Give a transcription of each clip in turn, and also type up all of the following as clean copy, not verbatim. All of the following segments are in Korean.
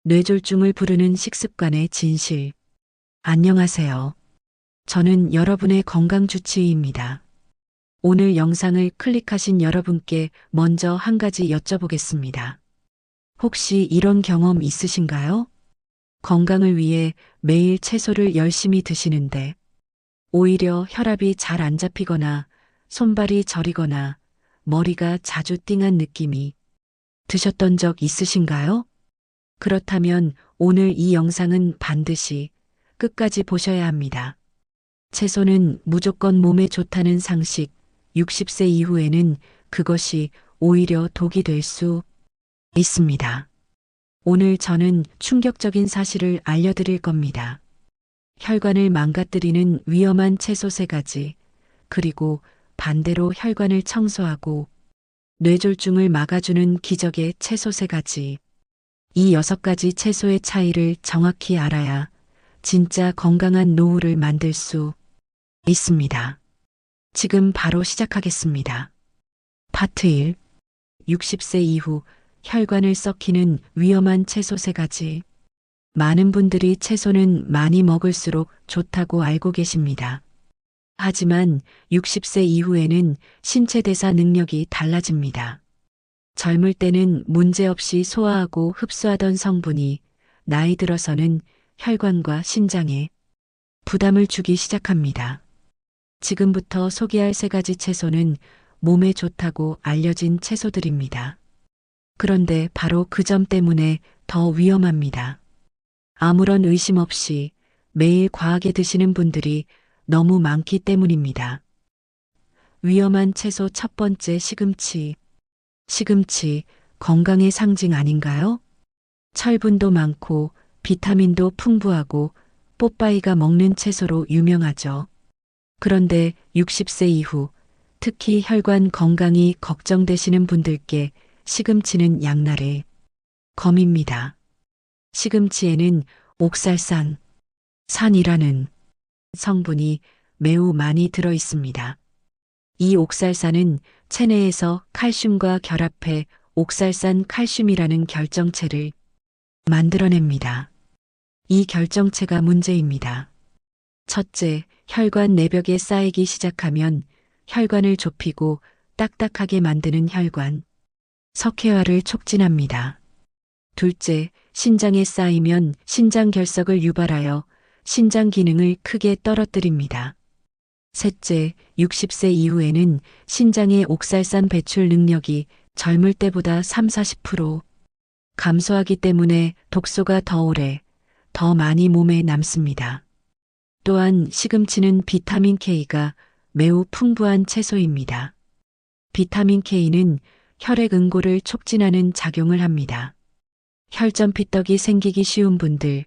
뇌졸중을 부르는 식습관의 진실. 안녕하세요. 저는 여러분의 건강주치의입니다. 오늘 영상을 클릭하신 여러분께 먼저 한 가지 여쭤보겠습니다. 혹시 이런 경험 있으신가요? 건강을 위해 매일 채소를 열심히 드시는데 오히려 혈압이 잘 안 잡히거나 손발이 저리거나 머리가 자주 띵한 느낌이 드셨던 적 있으신가요? 그렇다면 오늘 이 영상은 반드시 끝까지 보셔야 합니다. 채소는 무조건 몸에 좋다는 상식, 60세 이후에는 그것이 오히려 독이 될 수 있습니다. 오늘 저는 충격적인 사실을 알려드릴 겁니다. 혈관을 망가뜨리는 위험한 채소 3가지, 그리고 반대로 혈관을 청소하고 뇌졸중을 막아주는 기적의 채소 3가지. 이 6가지 채소의 차이를 정확히 알아야 진짜 건강한 노후를 만들 수 있습니다. 지금 바로 시작하겠습니다. 파트 1. 60세 이후 혈관을 썩히는 위험한 채소 3가지. 많은 분들이 채소는 많이 먹을수록 좋다고 알고 계십니다. 하지만 60세 이후에는 신체 대사 능력이 달라집니다. 젊을 때는 문제없이 소화하고 흡수하던 성분이 나이 들어서는 혈관과 신장에 부담을 주기 시작합니다. 지금부터 소개할 3가지 채소는 몸에 좋다고 알려진 채소들입니다. 그런데 바로 그 점 때문에 더 위험합니다. 아무런 의심 없이 매일 과하게 드시는 분들이 너무 많기 때문입니다. 위험한 채소 첫 번째, 시금치. 시금치, 건강의 상징 아닌가요? 철분도 많고 비타민도 풍부하고 뽀빠이가 먹는 채소로 유명하죠. 그런데 60세 이후 특히 혈관 건강이 걱정되시는 분들께 시금치는 양날의 검입니다. 시금치에는 옥살산, 산이라는 성분이 매우 많이 들어 있습니다. 이 옥살산은 체내에서 칼슘과 결합해 옥살산 칼슘이라는 결정체를 만들어냅니다. 이 결정체가 문제입니다. 첫째, 혈관 내벽에 쌓이기 시작하면 혈관을 좁히고 딱딱하게 만드는 혈관, 석회화를 촉진합니다. 둘째, 신장에 쌓이면 신장 결석을 유발하여 신장 기능을 크게 떨어뜨립니다. 셋째, 60세 이후에는 신장의 옥살산 배출 능력이 젊을 때보다 30-40% 감소하기 때문에 독소가 더 오래, 더 많이 몸에 남습니다. 또한 시금치는 비타민 K가 매우 풍부한 채소입니다. 비타민 K는 혈액 응고를 촉진하는 작용을 합니다. 혈전 피떡이 생기기 쉬운 분들,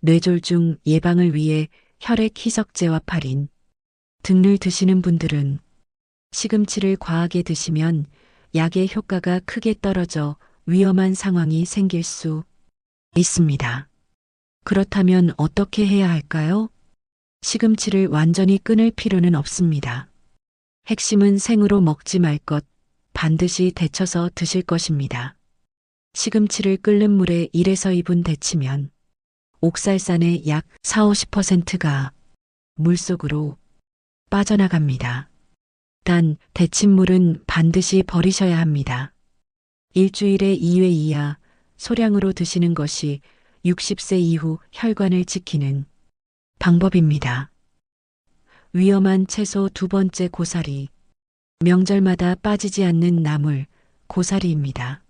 뇌졸중 예방을 위해 혈액 희석제와 파린 등을 드시는 분들은 시금치를 과하게 드시면 약의 효과가 크게 떨어져 위험한 상황이 생길 수 있습니다. 그렇다면 어떻게 해야 할까요? 시금치를 완전히 끊을 필요는 없습니다. 핵심은 생으로 먹지 말 것, 반드시 데쳐서 드실 것입니다. 시금치를 끓는 물에 1에서 2분 데치면 옥살산의 약 40-50%가 물속으로 빠져나갑니다. 단 데친 물은 반드시 버리셔야 합니다. 일주일에 2회 이하 소량으로 드시는 것이 60세 이후 혈관을 지키는 방법입니다. 위험한 채소 두 번째, 고사리. 명절마다 빠지지 않는 나물, 고사리입니다.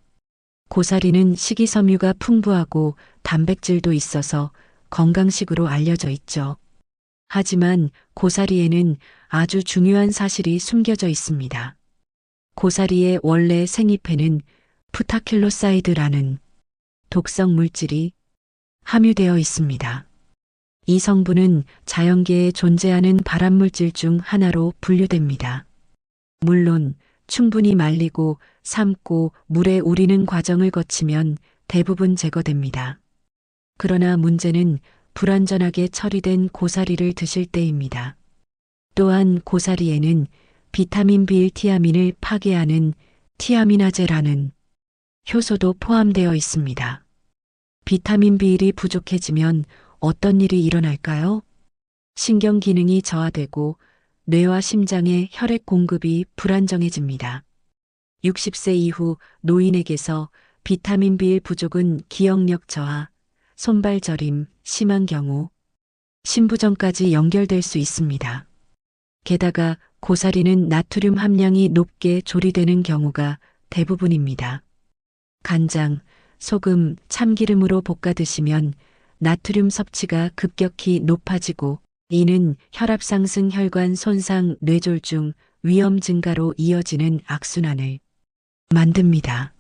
고사리는 식이섬유가 풍부하고 단백질도 있어서 건강식으로 알려져 있죠. 하지만 고사리에는 아주 중요한 사실이 숨겨져 있습니다. 고사리의 원래 생잎에는 푸타킬로사이드라는 독성 물질이 함유되어 있습니다. 이 성분은 자연계에 존재하는 발암물질 중 하나로 분류됩니다. 물론 충분히 말리고 삶고 물에 우리는 과정을 거치면 대부분 제거됩니다. 그러나 문제는 불완전하게 처리된 고사리를 드실 때입니다. 또한 고사리에는 비타민 B1티아민을 파괴하는 티아미나제라는 효소도 포함되어 있습니다. 비타민 B1이 부족해지면 어떤 일이 일어날까요? 신경 기능이 저하되고 뇌와 심장의 혈액 공급이 불안정해집니다. 60세 이후 노인에게서 비타민 B1 부족은 기억력 저하, 손발 저림, 심한 경우 신부전까지 연결될 수 있습니다. 게다가 고사리는 나트륨 함량이 높게 조리되는 경우가 대부분입니다. 간장, 소금, 참기름으로 볶아 드시면 나트륨 섭취가 급격히 높아지고 이는 혈압 상승, 혈관 손상, 뇌졸중, 위험 증가로 이어지는 악순환을 만듭니다.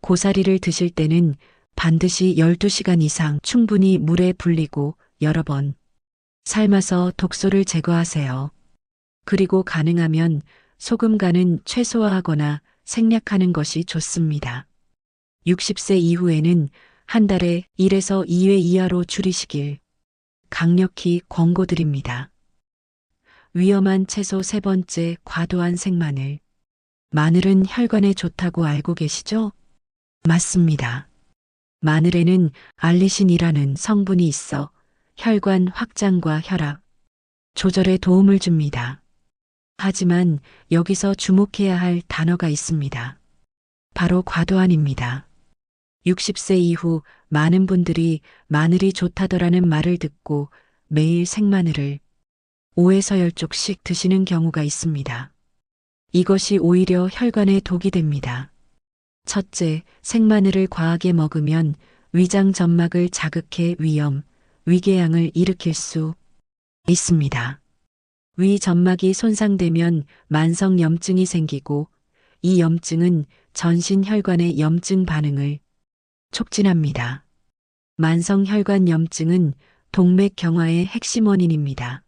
고사리를 드실 때는 반드시 12시간 이상 충분히 물에 불리고 여러 번 삶아서 독소를 제거하세요. 그리고 가능하면 소금 간은 최소화하거나 생략하는 것이 좋습니다. 60세 이후에는 한 달에 1에서 2회 이하로 줄이시길 강력히 권고드립니다. 위험한 채소 세 번째, 과도한 생마늘. 마늘은 혈관에 좋다고 알고 계시죠? 맞습니다. 마늘에는 알리신이라는 성분이 있어 혈관 확장과 혈압 조절에 도움을 줍니다. 하지만 여기서 주목해야 할 단어가 있습니다. 바로 과도한입니다. 60세 이후 많은 분들이 마늘이 좋다더라는 말을 듣고 매일 생마늘을 5에서 10쪽씩 드시는 경우가 있습니다. 이것이 오히려 혈관에 독이 됩니다. 첫째, 생마늘을 과하게 먹으면 위장 점막을 자극해 위궤양을 일으킬 수 있습니다. 위 점막이 손상되면 만성 염증이 생기고 이 염증은 전신 혈관의 염증 반응을 촉진합니다. 만성 혈관 염증은 동맥 경화의 핵심 원인입니다.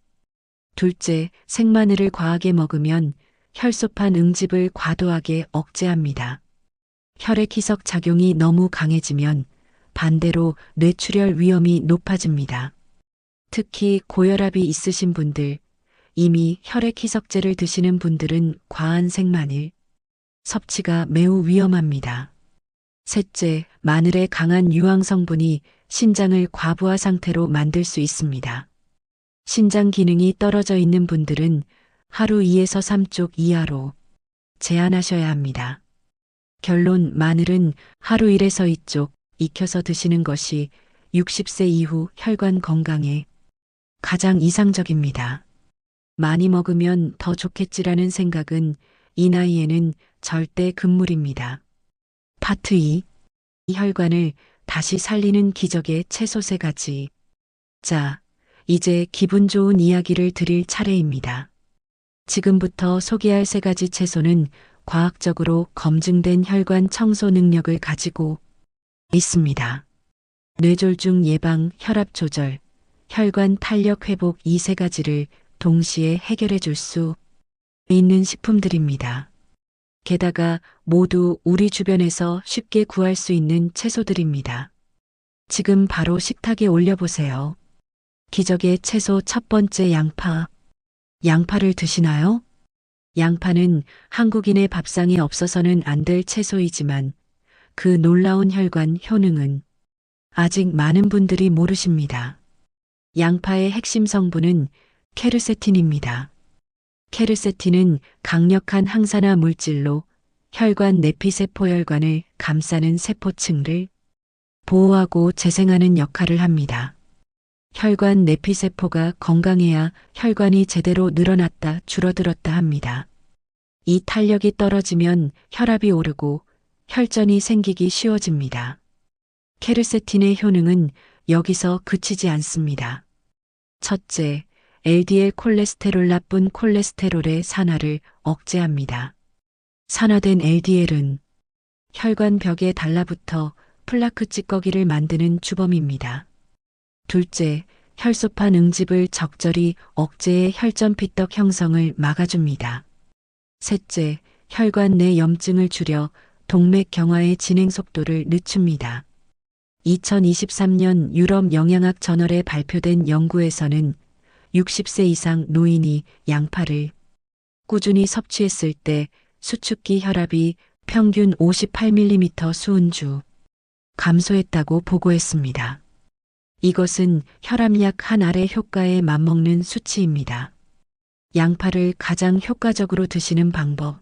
둘째, 생마늘을 과하게 먹으면 혈소판 응집을 과도하게 억제합니다. 혈액 희석 작용이 너무 강해지면 반대로 뇌출혈 위험이 높아집니다. 특히 고혈압이 있으신 분들, 이미 혈액 희석제를 드시는 분들은 과한 생마늘 섭취가 매우 위험합니다. 셋째, 마늘의 강한 유황 성분이 신장을 과부하 상태로 만들 수 있습니다. 신장 기능이 떨어져 있는 분들은 하루 2에서 3쪽 이하로 제한하셔야 합니다. 결론, 마늘은 하루 1에서 2쪽 익혀서 드시는 것이 60세 이후 혈관 건강에 가장 이상적입니다. 많이 먹으면 더 좋겠지라는 생각은 이 나이에는 절대 금물입니다. 파트 2. 이 혈관을 다시 살리는 기적의 채소 3가지. 자, 이제 기분 좋은 이야기를 드릴 차례입니다. 지금부터 소개할 3가지 채소는 과학적으로 검증된 혈관 청소 능력을 가지고 있습니다. 뇌졸중 예방, 혈압 조절, 혈관 탄력 회복 이 3가지를 동시에 해결해 줄 수 있는 식품들입니다. 게다가 모두 우리 주변에서 쉽게 구할 수 있는 채소들입니다. 지금 바로 식탁에 올려보세요. 기적의 채소 첫 번째, 양파. 양파를 드시나요? 양파는 한국인의 밥상에 없어서는 안 될 채소이지만 그 놀라운 혈관 효능은 아직 많은 분들이 모르십니다. 양파의 핵심 성분은 케르세틴입니다. 케르세틴은 강력한 항산화 물질로 혈관 내피세포 혈관을 감싸는 세포층을 보호하고 재생하는 역할을 합니다. 혈관 내피세포가 건강해야 혈관이 제대로 늘어났다 줄어들었다 합니다. 이 탄력이 떨어지면 혈압이 오르고 혈전이 생기기 쉬워집니다. 케르세틴의 효능은 여기서 그치지 않습니다. 첫째, LDL 콜레스테롤 나쁜 콜레스테롤의 산화를 억제합니다. 산화된 LDL은 혈관 벽에 달라붙어 플라크 찌꺼기를 만드는 주범입니다. 둘째, 혈소판 응집을 적절히 억제해 혈전 피떡 형성을 막아줍니다. 셋째, 혈관 내 염증을 줄여 동맥 경화의 진행 속도를 늦춥니다. 2023년 유럽 영양학 저널에 발표된 연구에서는 60세 이상 노인이 양파를 꾸준히 섭취했을 때 수축기 혈압이 평균 58mm 수은주 감소했다고 보고했습니다. 이것은 혈압약 한 알의 효과에 맞먹는 수치입니다. 양파를 가장 효과적으로 드시는 방법.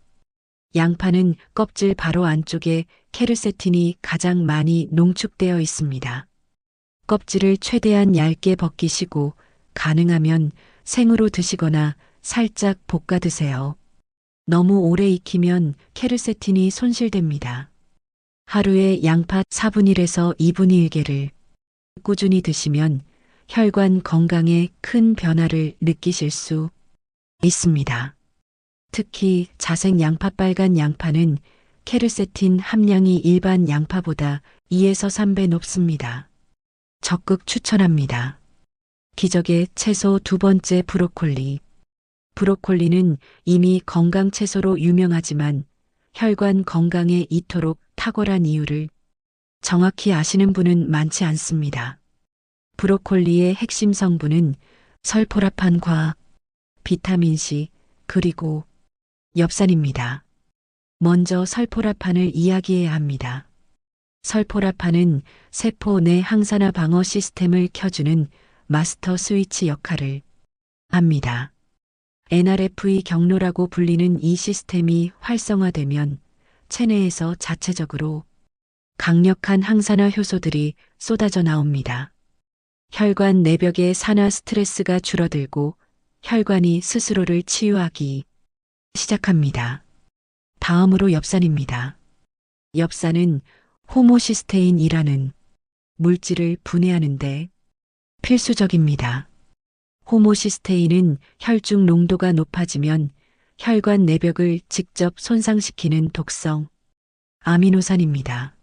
양파는 껍질 바로 안쪽에 케르세틴이 가장 많이 농축되어 있습니다. 껍질을 최대한 얇게 벗기시고 가능하면 생으로 드시거나 살짝 볶아 드세요. 너무 오래 익히면 케르세틴이 손실됩니다. 하루에 양파 4분의 1에서 2분의 1개를 꾸준히 드시면 혈관 건강에 큰 변화를 느끼실 수 있습니다. 특히 자색 양파 빨간 양파는 케르세틴 함량이 일반 양파보다 2에서 3배 높습니다. 적극 추천합니다. 기적의 채소 두 번째 브로콜리. 브로콜리는 이미 건강 채소로 유명하지만 혈관 건강에 이토록 탁월한 이유를 정확히 아시는 분은 많지 않습니다. 브로콜리의 핵심 성분은 설포라판과 비타민C 그리고 엽산입니다. 먼저 설포라판을 이야기해야 합니다. 설포라판은 세포 내 항산화 방어 시스템을 켜주는 마스터 스위치 역할을 합니다. NRF 경로라고 불리는 이 시스템이 활성화되면 체내에서 자체적으로 강력한 항산화 효소들이 쏟아져 나옵니다. 혈관 내벽의 산화 스트레스가 줄어들고 혈관이 스스로를 치유하기 시작합니다. 다음으로 엽산입니다. 엽산은 호모시스테인이라는 물질을 분해하는데 필수적입니다. 호모시스테인은 혈중 농도가 높아지면 혈관 내벽을 직접 손상시키는 독성 아미노산입니다.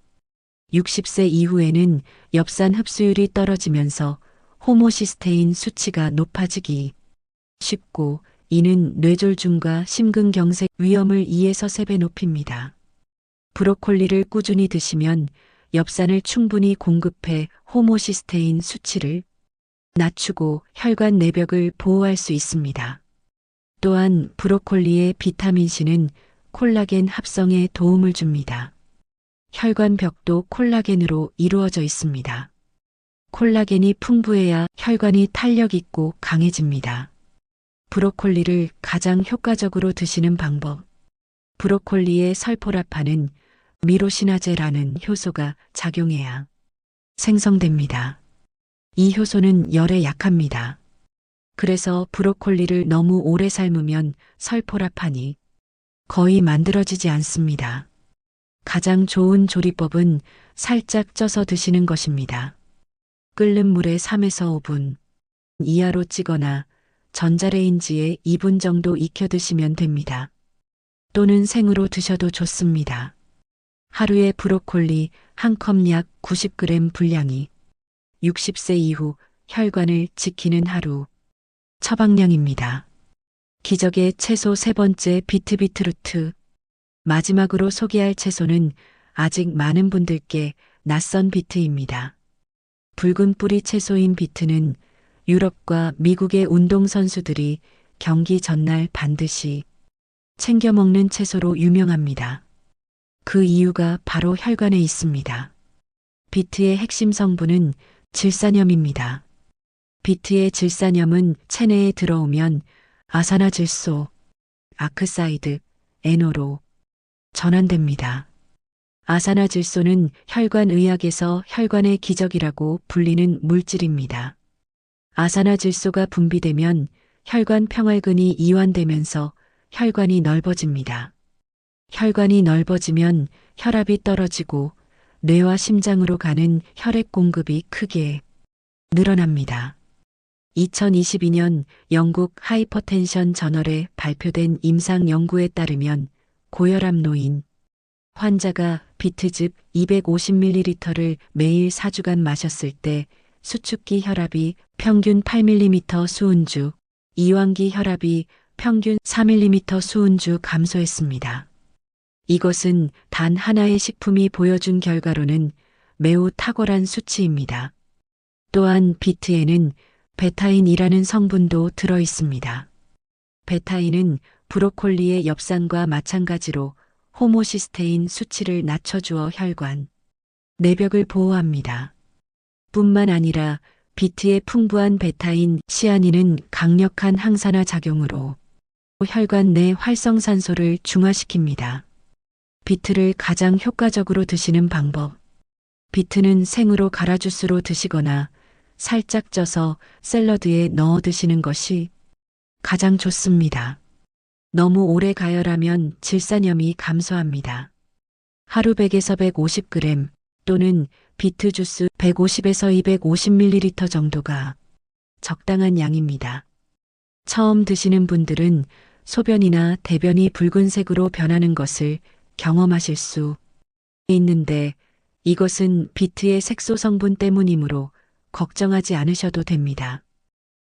60세 이후에는 엽산 흡수율이 떨어지면서 호모시스테인 수치가 높아지기 쉽고 이는 뇌졸중과 심근경색 위험을 2에서 3배 높입니다. 브로콜리를 꾸준히 드시면 엽산을 충분히 공급해 호모시스테인 수치를 낮추고 혈관 내벽을 보호할 수 있습니다. 또한 브로콜리의 비타민C는 콜라겐 합성에 도움을 줍니다. 혈관 벽도 콜라겐으로 이루어져 있습니다. 콜라겐이 풍부해야 혈관이 탄력 있고 강해집니다. 브로콜리를 가장 효과적으로 드시는 방법. 브로콜리의 설포라판은 미로시나제라는 효소가 작용해야 생성됩니다. 이 효소는 열에 약합니다. 그래서 브로콜리를 너무 오래 삶으면 설포라판이 거의 만들어지지 않습니다. 가장 좋은 조리법은 살짝 쪄서 드시는 것입니다. 끓는 물에 3에서 5분 이하로 찌거나 전자레인지에 2분 정도 익혀 드시면 됩니다. 또는 생으로 드셔도 좋습니다. 하루에 브로콜리 한 컵 약 90g 분량이 60세 이후 혈관을 지키는 하루 처방량입니다. 기적의 채소 세 번째 비트비트루트. 마지막으로 소개할 채소는 아직 많은 분들께 낯선 비트입니다. 붉은 뿌리 채소인 비트는 유럽과 미국의 운동선수들이 경기 전날 반드시 챙겨 먹는 채소로 유명합니다. 그 이유가 바로 혈관에 있습니다. 비트의 핵심 성분은 질산염입니다. 비트의 질산염은 체내에 들어오면 아산화질소, 아크사이드, NO로 전환됩니다. 아산화질소는 혈관의학에서 혈관의 기적이라고 불리는 물질입니다. 아산화질소가 분비되면 혈관 평활근이 이완되면서 혈관이 넓어집니다. 혈관이 넓어지면 혈압이 떨어지고 뇌와 심장으로 가는 혈액 공급이 크게 늘어납니다. 2022년 영국 하이퍼텐션 저널에 발표된 임상 연구에 따르면 고혈압 노인 환자가 비트즙 250ml를 매일 4주간 마셨을 때 수축기 혈압이 평균 8mm 수은주, 이완기 혈압이 평균 4mm 수은주 감소했습니다. 이것은 단 하나의 식품이 보여준 결과로는 매우 탁월한 수치입니다. 또한 비트에는 베타인이라는 성분도 들어 있습니다. 베타인은 브로콜리의 엽산과 마찬가지로 호모시스테인 수치를 낮춰주어 혈관 내벽을 보호합니다. 뿐만 아니라 비트의 풍부한 베타인 시아닌은 강력한 항산화 작용으로 혈관 내 활성산소를 중화시킵니다. 비트를 가장 효과적으로 드시는 방법. 비트는 생으로 갈아 주스로 드시거나 살짝 쪄서 샐러드에 넣어 드시는 것이 가장 좋습니다. 너무 오래 가열하면 질산염이 감소합니다. 하루 100에서 150g 또는 비트 주스 150에서 250ml 정도가 적당한 양입니다. 처음 드시는 분들은 소변이나 대변이 붉은색으로 변하는 것을 경험하실 수 있는데 이것은 비트의 색소 성분 때문이므로 걱정하지 않으셔도 됩니다.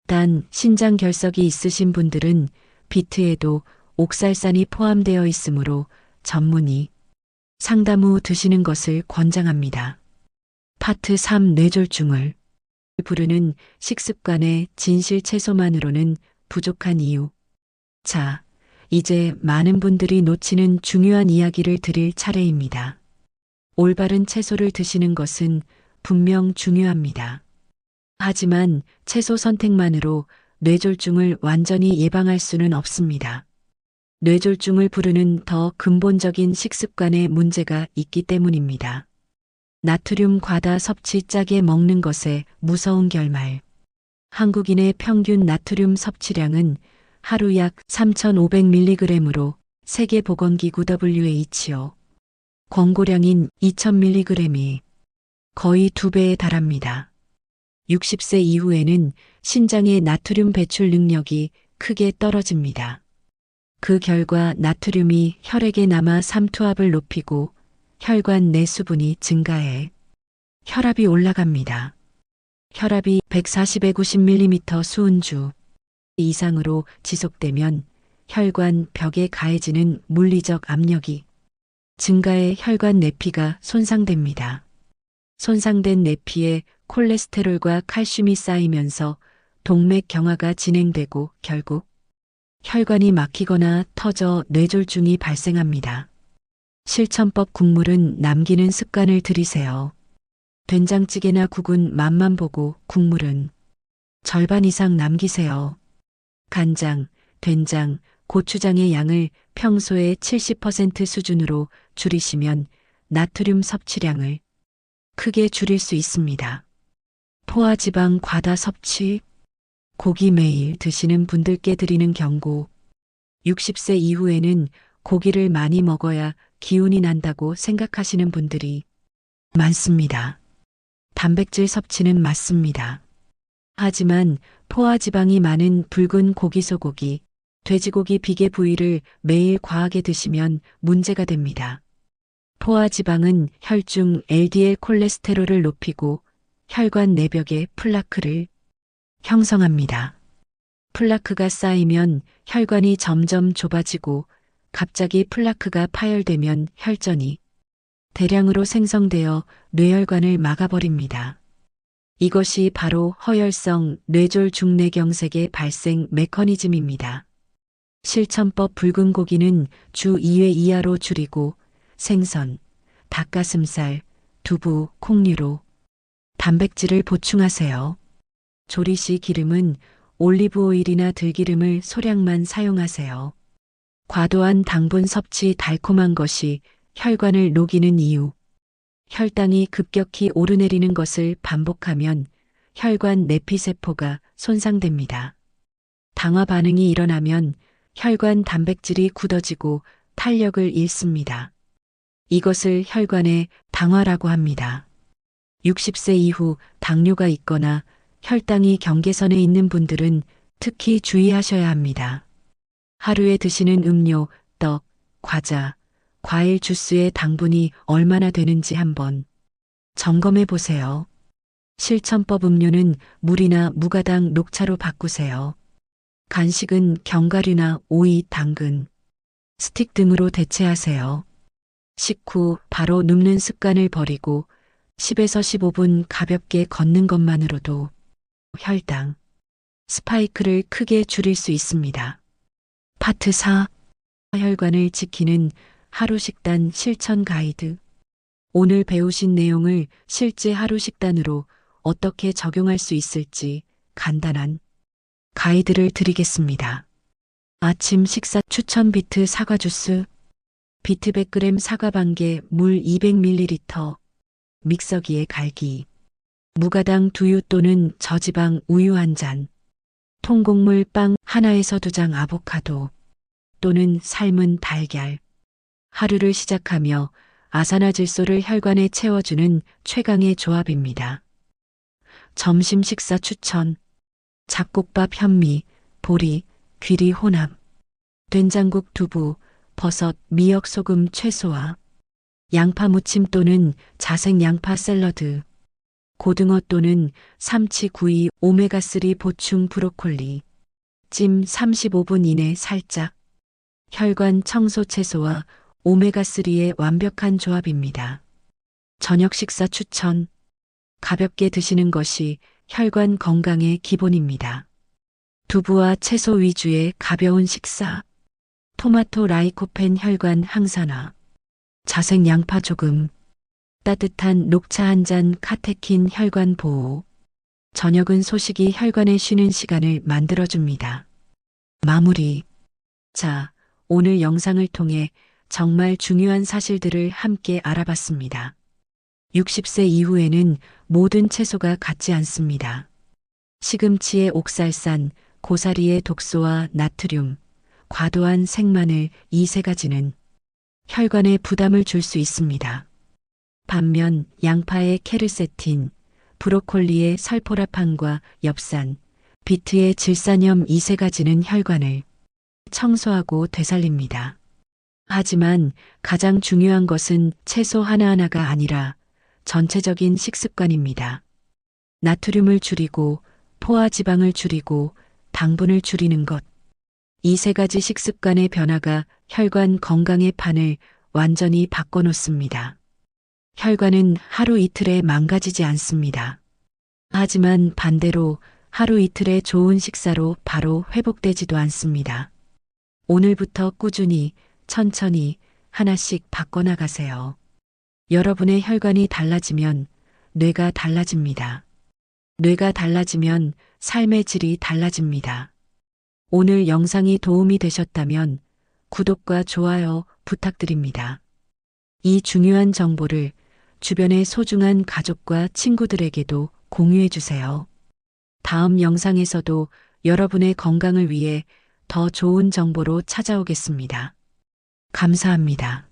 단 신장 결석이 있으신 분들은 비트에도 옥살산이 포함되어 있으므로 전문의 상담 후 드시는 것을 권장합니다. 파트 3 뇌졸중을 부르는 식습관의 진실 채소만으로는 부족한 이유. 자, 이제 많은 분들이 놓치는 중요한 이야기를 드릴 차례입니다. 올바른 채소를 드시는 것은 분명 중요합니다. 하지만 채소 선택만으로 뇌졸중을 완전히 예방할 수는 없습니다. 뇌졸중을 부르는 더 근본적인 식습관에 문제가 있기 때문입니다. 나트륨 과다 섭취 짜게 먹는 것의 무서운 결말. 한국인의 평균 나트륨 섭취량은 하루 약 3,500mg으로 세계보건기구 WHO 권고량인 2,000mg이 거의 2배에 달합니다. 60세 이후에는 신장의 나트륨 배출 능력이 크게 떨어집니다. 그 결과 나트륨이 혈액에 남아 삼투압을 높이고 혈관 내 수분이 증가해 혈압이 올라갑니다. 혈압이 140-190mm 수은주 이상으로 지속되면 혈관 벽에 가해지는 물리적 압력이 증가해 혈관 내피가 손상됩니다. 손상된 내피에 콜레스테롤과 칼슘이 쌓이면서 동맥 경화가 진행되고 결국 혈관이 막히거나 터져 뇌졸중이 발생합니다. 실천법 국물은 남기는 습관을 들이세요. 된장찌개나 국은 맛만 보고 국물은 절반 이상 남기세요. 간장, 된장, 고추장의 양을 평소의 70% 수준으로 줄이시면 나트륨 섭취량을 크게 줄일 수 있습니다. 포화지방 과다 섭취. 고기 매일 드시는 분들께 드리는 경고. 60세 이후에는 고기를 많이 먹어야 기운이 난다고 생각하시는 분들이 많습니다. 단백질 섭취는 맞습니다. 하지만 포화지방이 많은 붉은 고기, 소고기, 돼지고기 비계 부위를 매일 과하게 드시면 문제가 됩니다. 포화지방은 혈중 LDL 콜레스테롤을 높이고 혈관 내벽에 플라크를 형성합니다. 플라크가 쌓이면 혈관이 점점 좁아지고 갑자기 플라크가 파열되면 혈전이 대량으로 생성되어 뇌혈관을 막아버립니다. 이것이 바로 허혈성 뇌졸중뇌경색의 발생 메커니즘입니다. 실천법 붉은 고기는 주 2회 이하로 줄이고 생선, 닭가슴살, 두부, 콩류로 단백질을 보충하세요. 조리 시 기름은 올리브 오일이나 들기름을 소량만 사용하세요. 과도한 당분 섭취 달콤한 것이 혈관을 녹이는 이유. 혈당이 급격히 오르내리는 것을 반복하면 혈관 내피세포가 손상됩니다. 당화 반응이 일어나면 혈관 단백질이 굳어지고 탄력을 잃습니다. 이것을 혈관의 당화라고 합니다. 60세 이후 당뇨가 있거나 혈당이 경계선에 있는 분들은 특히 주의하셔야 합니다. 하루에 드시는 음료, 떡, 과자, 과일 주스의 당분이 얼마나 되는지 한번 점검해 보세요. 실천법 음료는 물이나 무가당 녹차로 바꾸세요. 간식은 견과류나 오이, 당근, 스틱 등으로 대체하세요. 식후 바로 눕는 습관을 버리고 10에서 15분 가볍게 걷는 것만으로도 혈당, 스파이크를 크게 줄일 수 있습니다. 파트 4. 혈관을 지키는 하루 식단 실천 가이드. 오늘 배우신 내용을 실제 하루 식단으로 어떻게 적용할 수 있을지 간단한 가이드를 드리겠습니다. 아침 식사 추천 비트 사과 주스, 비트 100g 사과 반개, 물 200ml, 믹서기에 갈기, 무가당 두유 또는 저지방 우유 한 잔, 통곡물 빵 하나에서 2장 아보카도 또는 삶은 달걀. 하루를 시작하며 아산화질소를 혈관에 채워주는 최강의 조합입니다. 점심 식사 추천. 잡곡밥 현미, 보리, 귀리 혼합, 된장국 두부, 버섯, 미역 소금 채소와 양파 무침 또는 자색 양파 샐러드, 고등어 또는 삼치 구이 오메가3 보충 브로콜리, 찜 35분 이내 살짝, 혈관 청소 채소와 오메가3의 완벽한 조합입니다. 저녁 식사 추천. 가볍게 드시는 것이 혈관 건강의 기본입니다. 두부와 채소 위주의 가벼운 식사, 토마토 라이코펜 혈관 항산화, 자색 양파 조금, 따뜻한 녹차 한 잔 카테킨 혈관 보호. 저녁은 소식이 혈관에 쉬는 시간을 만들어줍니다. 마무리. 자, 오늘 영상을 통해 정말 중요한 사실들을 함께 알아봤습니다. 60세 이후에는 모든 채소가 같지 않습니다. 시금치의 옥살산, 고사리의 독소와 나트륨, 과도한 생마늘 이 세 가지는 혈관에 부담을 줄 수 있습니다. 반면 양파의 케르세틴, 브로콜리의 설포라판과 엽산, 비트의 질산염 이 세 가지는 혈관을 청소하고 되살립니다. 하지만 가장 중요한 것은 채소 하나하나가 아니라 전체적인 식습관입니다. 나트륨을 줄이고 포화지방을 줄이고 당분을 줄이는 것. 이 세 가지 식습관의 변화가 혈관 건강의 판을 완전히 바꿔놓습니다. 혈관은 하루 이틀에 망가지지 않습니다. 하지만 반대로 하루 이틀의 좋은 식사로 바로 회복되지도 않습니다. 오늘부터 꾸준히 천천히 하나씩 바꿔나가세요. 여러분의 혈관이 달라지면 뇌가 달라집니다. 뇌가 달라지면 삶의 질이 달라집니다. 오늘 영상이 도움이 되셨다면 구독과 좋아요 부탁드립니다. 이 중요한 정보를 주변의 소중한 가족과 친구들에게도 공유해 주세요. 다음 영상에서도 여러분의 건강을 위해 더 좋은 정보로 찾아오겠습니다. 감사합니다.